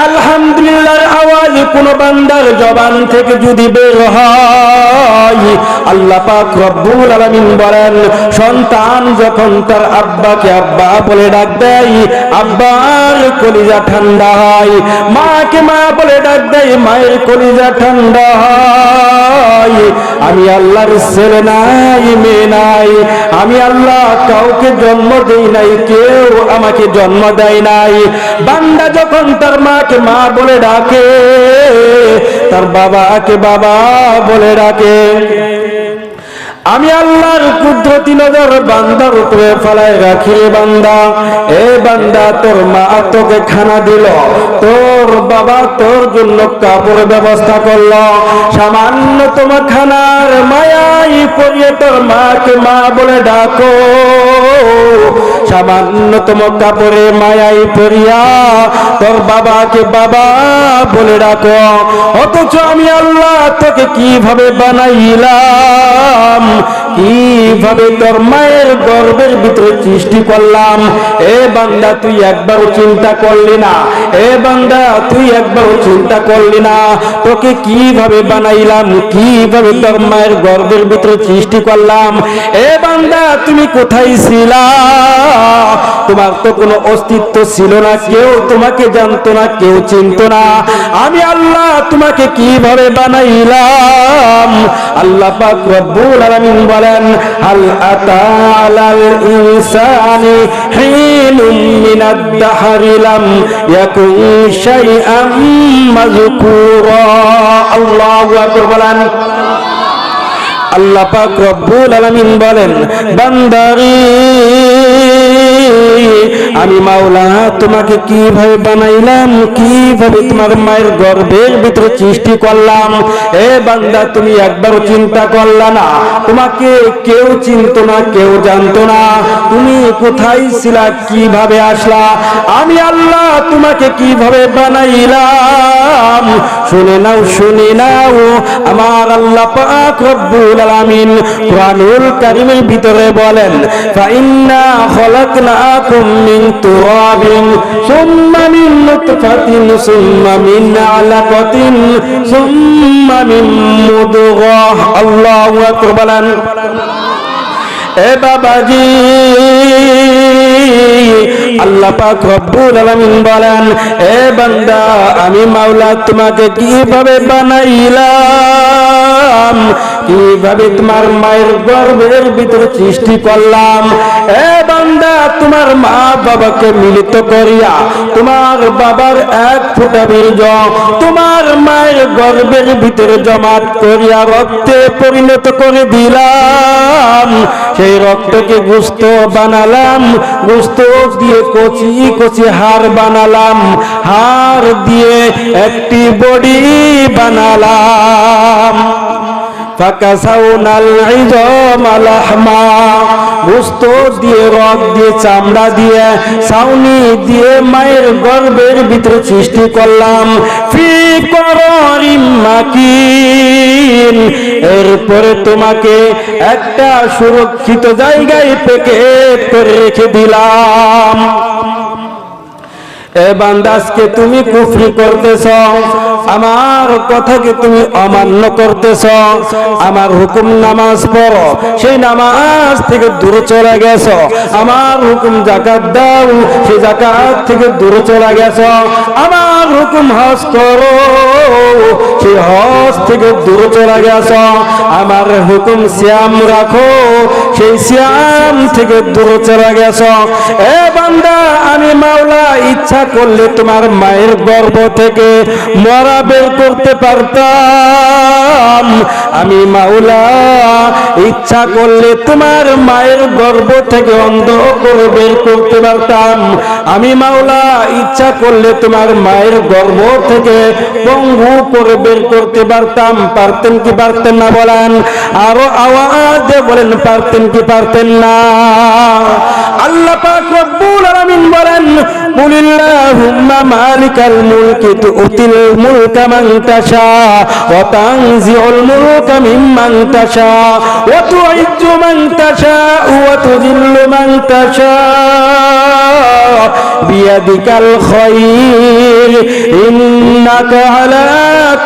আলহামদুলিল্লাহর আওয়াজ কোন বান্দার জবান থেকে যদি বের হয়, আল্লাহ পাক রব্বুল আলামিন বলেন, সন্তান যখন তার আব্বাকে আব্বা বলে ডাক দেয়, আব্বার কলিজা ঠান্ডা হয়। মাকে মা বলে ডাক দেয়, মায়ের কলিজা ঠান্ডা হয়। আমি আল্লাহর ছেলে নাই, মেয়ে নাই, আমি আল্লাহ কাউকে জন্ম দেই নাই, কেউ আমাকে জন্ম দেয় নাই। বান্দা যখন তার মাকে মা বলে ডাকে, তার বাবাকে বাবা বলে ডাকে, আমি আল্লাহর কুদরতি নজর বান্দার উপরে ফেলায় রাখি। বান্দা, এ বান্দা, তোর মা তোকে খানা দিল, তোর বাবা তোর জন্য কাপড় ব্যবস্থা করলো, সামান্য তোমার খানার মায়াই পড়িয়ে তোর মাকে মা বলে ডাকো, সামান্য তোমার কাপড়ে মায়াই পড়িয়া তোর বাবাকে বাবা বলে ডাকো। অথচ আমি আল্লাহ তোকে কিভাবে বানাইলাম, কিভাবে তোর মায়ের গর্ভের ভিতরে সৃষ্টি করলাম। এ বান্দা, তুই একবারও চিন্তা করলি না? এ বান্দা, তুই একবারও চিন্তা করলি না তোকে কিভাবে বানাইলাম, কিভাবে তোর মায়ের গর্ভের ভিতরে সৃষ্টি করলাম? এ বান্দা, তুমি কোথায় ছিলা? তোমার তো কোনো অস্তিত্ব ছিল না, কেউ তোমাকে জানতো না, কেউ চিনতো না। আমি আল্লাহ তোমাকে কিভাবে বানাইলাম? আল্লাহ পাক রব্বুল আলামিন বলেন, হাল আতা আলাল ইনসানি হিনুম মিনাদ দাহরি লাম ইয়াকুন শাইআম মাযকুরা। আল্লাহু আকবার বলেন। আল্লাহ পাক রব্বুল আলামিন বলেন, বান্দারে, আমি মাওলা তোমাকে কিভাবে বানাইলাম, কিভাবে তোমার মায়ের গর্ভের ভিতরে সৃষ্টি করলাম। এ বান্দা, তুমি একবারও চিন্তা করলা না? তোমাকে কেউ চিনতো না, কেউ জানতো না, তুমি কোথায় ছিলা, কিভাবে আসলা? আমি আল্লাহ তোমাকে কিভাবে বানাইলাম শুনে নাও, শুনে নাও। আমার আল্লাহ পাক রব্বুল আলামিন কুরআনুল কারীমের ভিতরে বলেন, ফাইন্না খলাকনাকুম মিন তুরাবিন সুম্মা মিন নুতফাতিন সুম্মা মিন আলাকাতিন সুম্মা মিন মুদগাহ। আল্লাহু আকবার বলেন। এ বাবাজি, আল্লাহ পাক রব্বুল আলামিন বলেন, এ বান্দা, আমি মাওলা তোমাকে কিভাবে বানাইলাম, কিভাবে তোমার মায়ের গর্ভের ভিতরে সৃষ্টি করলাম। এ বান্দা, তোমার মা বাবাকে মিলিত করিয়া তোমার বাবার এক ফোঁটা বীর্য তোমার মায়ের গর্ভের ভিতরে জমাট করিয়া রক্তে পরিণত করে দিলাম। সেই রক্তকে গোশত বানালাম, গোশত দিয়ে কচি কচি হাড় বানালাম, হাড় দিয়ে একটি বডি বানালাম। ফাকাসাউনাল ইযামা লাহমা, গোশত দিয়ে, রগ দিয়ে, চামড়া দিয়ে, ছাউনি দিয়ে মায়ের গর্ভের ভিতরে সৃষ্টি করলাম। ফি করারিম মাকিন, এরপরে তোমাকে একটা সুরক্ষিত জায়গায় প্যাকেট করে রেখে দিলাম। এ বান্দা, আজকে তুমি কুফরি করতেছ, আমার কথাকে তুমি অমান্য করতেছ, আমার হুকুম নামাজ পড়ো, সেই নামাজ থেকে দূরে চলে গেছো। আমার হুকুম যাকাত দাও, সেই যাকাত থেকে দূরে চলে গেছো। আমার হুকুম হজ করো, সেই হজ থেকে দূরে চলে গেছো। আমার হুকুম সিয়াম রাখো, সেই সিয়াম থেকে দূরে চলে গেছো। এ বান্দা, আমি মাওলা ইচ্ছা করলে তোমার মায়ের গর্ভ থেকে মরা বের করতে পারতাম। আমি মাওলা ইচ্ছা করলে তোমার মায়ের গর্ভ থেকে অন্ধ করে বের করতে পারতাম। আমি মাওলা ইচ্ছা করলে তোমার মায়ের গর্ভ থেকে পঙ্গু করে বের করতে পারতাম। পারতেন কি পারতেন না বলেন? আরো আওয়াজ দিয়ে বলেন, পারতেন কি পারতেন না? আল্লাহ পাক রব্বুল আলামিন বলেন, কুলিল্লাহুম্মা মালিকাল মুলকি তুতিল মুলকা মান তাশা ওয়া তানজিউল মুলকা মিম্মান তাশা ওয়া তুইজ্জু মান তাশা ওয়া তুযিল্লু মান তাশা বিয়াদিকাল খায়র قدير إنك على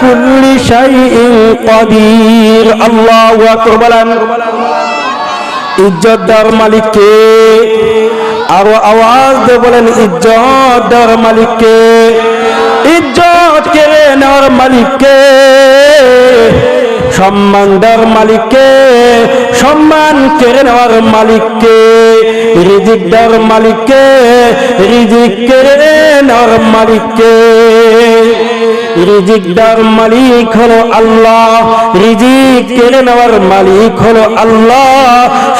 كل شيء قدير الله أكبر ইজ্জতদার মালিক কে আর আওয়াজ দিয়ে বলেন ইজ্জতদার মালিক কে ইজ্জত কেড়ে নেওয়ার মালিক কে সম্মানদার মালিক কে সম্মান কেড়ে নেওয়ার মালিক কে রিজিকদার মালিক কে রিজিক কেড়ে নেওয়ার মালিক কে রিজিকদার মালিক হলো আল্লাহ রিজিক কেড়ে নেওয়ার মালিক হলো আল্লাহ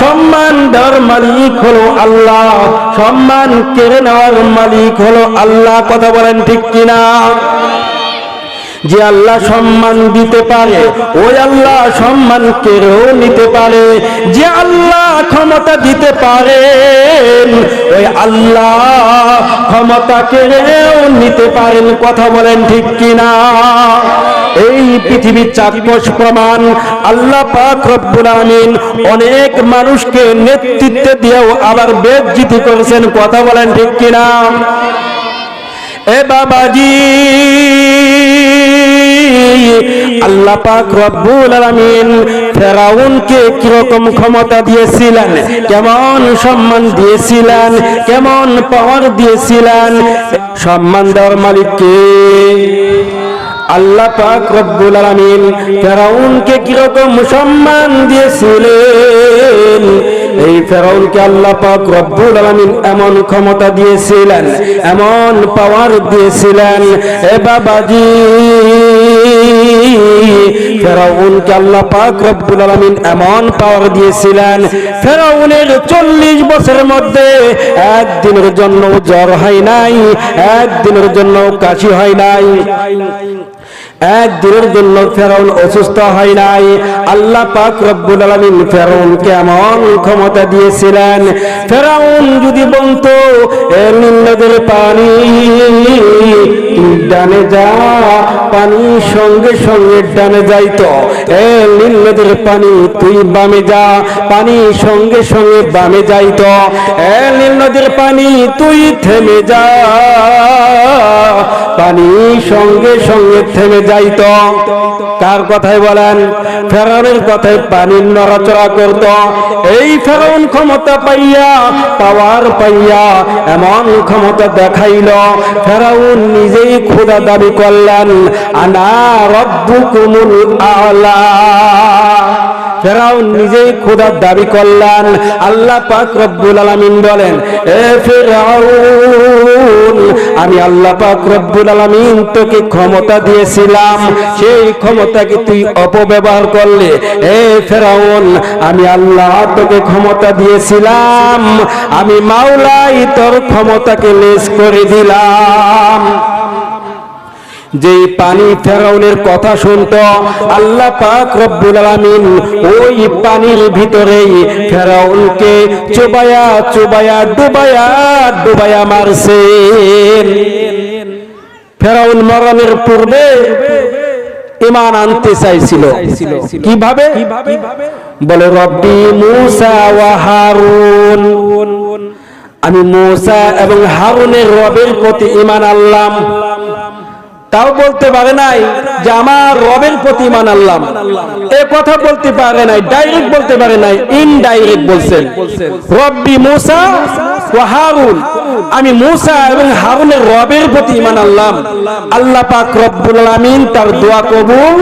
সম্মানদার মালিক হলো আল্লাহ সম্মান কেড়ে নেওয়ার মালিক হলো আল্লাহ কথা বলেন ঠিক কিনা যে আল্লাহ সম্মান দিতে পারে ওই আল্লাহ সম্মান কেড়েও নিতে পারে যে আল্লাহ ক্ষমতা দিতে পারেন ওই আল্লাহ ক্ষমতা কেড়েও নিতে পারেন কথা বলেন ঠিক কিনা এই পৃথিবীর চাক্ষুষ প্রমাণ আল্লাহ পাক রব্বুল আমিন অনেক মানুষকে নেতৃত্ব দিয়েও আবার বেজ্জিতি করেছেন কথা বলেন ঠিক কিনা এ বাবাজি আল্লাহ পাক রব্বুল আলামিন ফেরাউনকে কি রকম ক্ষমতা দিয়েছিলেন কেমন সম্মান দিয়েছিলেন কেমন পাওয়ার দিয়েছিলেন সম্মান দেওয়ার মালিক কে আল্লাহ পাক রব্বুল আলামিন ফেরাউনকে কি রকম সম্মান দিয়েছিলেন এই ফেরাউনকে আল্লাহ পাক রব্বুল আলামিন এমন ক্ষমতা দিয়েছিলেন এমন পাওয়ার দিয়েছিলেন এ বাবাজি ফেরাউনকে আল্লাহ পাক রব্বুল আলামিন এমন পাওয়ার দিয়েছিলেন ফেরাউনের 40 বছরের মধ্যে একদিনের জন্য জ্বর হয় নাই একদিনের জন্য কাশি হয় নাই একদিনের জন্য ফেরাউন অসুস্থ হয় নাই আল্লাহ পাক রব্বুল আলামিন ফেরাউনকে এমন ক্ষমতা দিয়েছিলেন ফেরাউন যদি বলতো এ নীল নদের পানি ডানে যা পানি সঙ্গে সঙ্গে ডানে যাইতো এ নীল নদের পানি তুই বামে যা পানি সঙ্গে সঙ্গে বামে যাইতো এ নীল নদের পানি তুই থেমে যা পানি সঙ্গে সঙ্গে থেমে যাইতো কার কথাই বলেন ফেরাউনের কথাই পানি নড়াচড়া করত এই ফেরাউন ক্ষমতা পাইয়া পাওয়ার পাইয়া এমন ক্ষমতা দেখাইল ফেরাউন নিজেই খোদা দাবি করলেন আনা রব্বুকুমুল আলা ফেরাউন নিজেই খোদার দাবি করলেন আল্লাহ পাক রব্বুল আলামিন বলেন এ ফেরাউন আমি আল্লাহ পাক রব্বুল আলামিন তোকে ক্ষমতা দিয়েছিলাম সেই ক্ষমতাকে তুই অপব্যবহার করলে এ ফেরাউন আমি আল্লাহ তোকে ক্ষমতা দিয়েছিলাম আমি মাওলাই তোর ক্ষমতাকে লেশ করে দিলাম যেই পানি ফেরাউনের কথা শুনতো আল্লাহ পাক রব্বুল আলামিন ওই পানির ভিতরেই ফেরাউনকে চুবায়া চুবায়া ডুবায়া ডুবায়া মারছেন ফেরাউন মরণের পূর্বে ঈমান আনতে চাইছিল কিভাবে বলে রব্বি মূসা ওয়া হারুন আমি মূসা এবং হারুনের রবের প্রতি ঈমান আনলাম তাও বলতে পারে নাই যে আমার রবের প্রতি ঈমান আনলাম এই কথা বলতে পারে নাই ডাইরেক্ট বলতে পারে নাই ইনডাইরেক্ট বলছেন রব্বি মূসা ওয়া হারুন আমি মূসা এবং হারুনের রবের প্রতি ঈমান আনলাম আল্লাহ পাক রব্বুল আলামিন তার দোয়া কবুল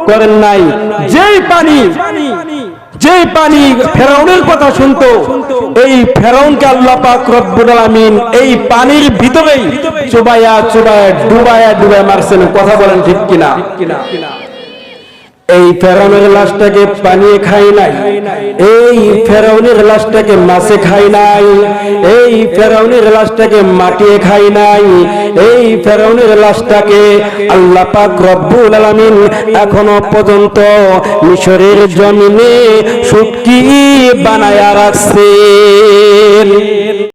করেন নাই যেই পানি ফেরাউনের কথা শুনতো এই ফেরাউনকে আল্লাহ পাক রব্বুল আলামিন এই পানির ভিতরেই চুবায়া চুবায়া ডুবায়া ডুবায়া মারছেন কথা বলেন ঠিক কিনা এই ফেরাউনের লাশটাকে পানি খায় নাই এই ফেরাউনের লাশটাকে মাছে খায় নাই এই ফেরাউনের লাশটাকে মাটি খায় নাই এই ফেরাউনের লাশটাকে আল্লাহ পাক রব্বুল আলামিন এখনো পর্যন্ত মিশরের জমিনে শুটকি বানায়া রাখছেন